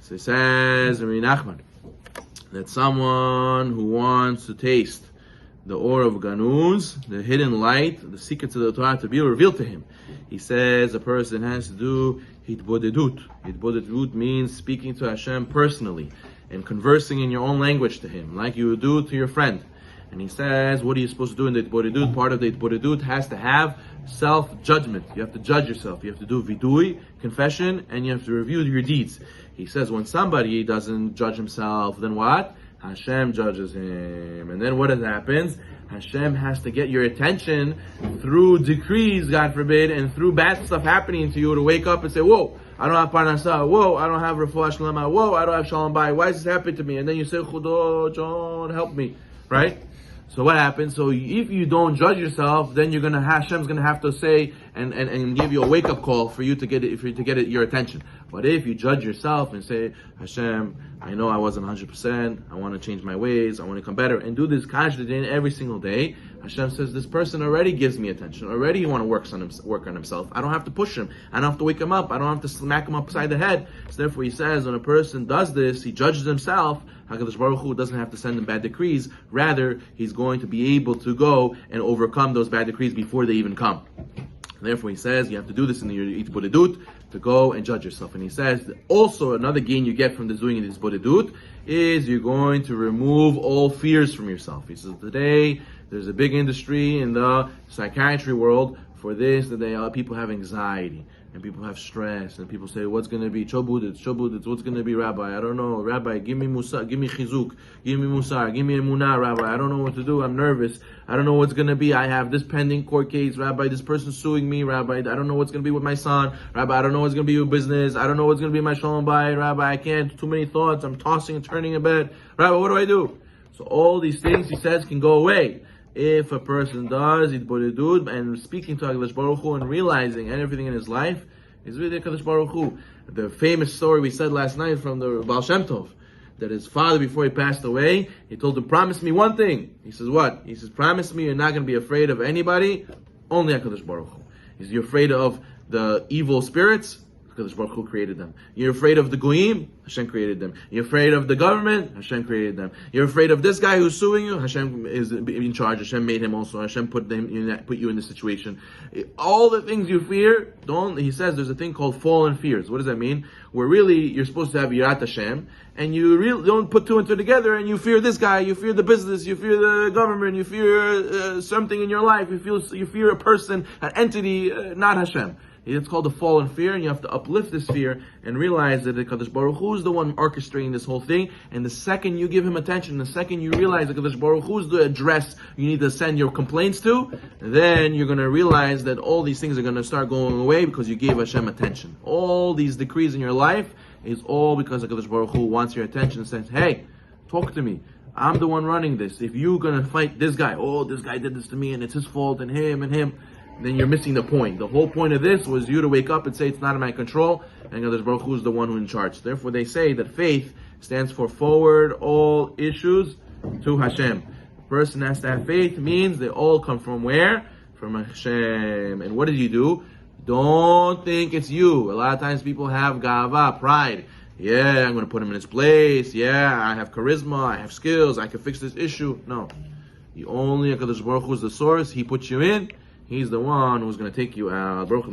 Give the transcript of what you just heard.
So it says, Rabbi Nachman, that someone who wants to taste the ore of Ganuz, the hidden light, the secrets of the Torah to be revealed to him, he says a person has to do hitbodedut. Hitbodedut means speaking to Hashem personally and conversing in your own language to him, like you would do to your friend. And he says, what are you supposed to do in the hitbodedut? Part of the hitbodedut has to have self-judgment. You have to judge yourself. You have to do vidui, confession, and you have to review your deeds. He says when somebody doesn't judge himself, then what? Hashem judges him. And then what happens? Hashem has to get your attention through decrees, God forbid, and through bad stuff happening to you to wake up and say, whoa, I don't have parnasah. Whoa, I don't have refuah shlema. Whoa, I don't have shalom bayit. Why is this happening to me? And then you say, Chudo, John, help me. Right? So what happens? So if you don't judge yourself, then Hashem's gonna have to say and give you a wake up call for you to get your attention. But if you judge yourself and say, Hashem, I know I wasn't 100%. I want to change my ways. I want to become better, and do this constantly every single day. Hashem says, this person already gives me attention. Already you want to work on himself. I don't have to push him. I don't have to wake him up. I don't have to smack him upside the head. So therefore he says, when a person does this, he judges himself. HaKadosh Baruch Hu doesn't have to send him bad decrees. Rather, he's going to be able to go and overcome those bad decrees before they even come. Therefore he says, you have to do this in your hitbodedut, to go and judge yourself. And he says, also another gain you get from doing this hitbodedut is you're going to remove all fears from yourself. He says, today, there's a big industry in the psychiatry world for this, that people have anxiety, and people have stress, and people say, what's going to be? Chobuditz, what's going to be, Rabbi? I don't know. Rabbi, give me musar, give me chizuk, give me musar, give me emunah, Rabbi. I don't know what to do. I'm nervous. I don't know what's going to be. I have this pending court case, Rabbi. This person's suing me, Rabbi. I don't know what's going to be with my son, Rabbi. I don't know what's going to be with business. I don't know what's going to be my shalom bayit, Rabbi. I can't. Too many thoughts. I'm tossing and turning in bed. Rabbi, what do I do? So all these things, he says, can go away if a person does hitbodedut and speaking to HaKadosh Baruch Hu and realizing everything in his life is really HaKadosh Baruch Hu. The famous story we said last night from the Baal Shem Tov, that his father, before he passed away, he told him, promise me one thing. He says, what? He says, promise me you're not going to be afraid of anybody, only HaKadosh Baruch Hu. He says, you're afraid of the evil spirits? HaKadosh Baruch Hu created them. You're afraid of the goyim? Hashem created them. You're afraid of the government? Hashem created them. You're afraid of this guy who's suing you? Hashem is in charge. Hashem made him also. Hashem put you in this situation. All the things you fear, he says there's a thing called fallen fears. What does that mean? Where really you're supposed to have Yirat Hashem, and you really don't put two and two together, and you fear this guy, you fear the business, you fear the government, you fear something in your life, you fear a person, an entity, not Hashem. It's called the fallen fear, and you have to uplift this fear and realize that the Kadosh Baruch Hu is the one orchestrating this whole thing. And the second you give him attention, the second you realize that Kadosh Baruch Hu is the address you need to send your complaints to, then you're going to realize that all these things are going to start going away because you gave Hashem attention. All these decrees in your life is all because the Kadosh Baruch Hu wants your attention and says, hey, talk to me. I'm the one running this. If you're going to fight this guy, this guy did this to me and it's his fault and him, then you're missing the point. The whole point of this was you to wake up and say it's not in my control, and Kadosh Baruch Hu is the one who's in charge. Therefore, they say that faith stands for forward all issues to Hashem. The person has to have faith means they all come from where? From Hashem. And what did you do? Don't think it's you. A lot of times people have gava, pride. Yeah, I'm going to put him in his place. Yeah, I have charisma. I have skills. I can fix this issue. No. Only Kadosh Baruch Hu is the source. He puts you in. He's the one who's going to take you out. Baruch Hu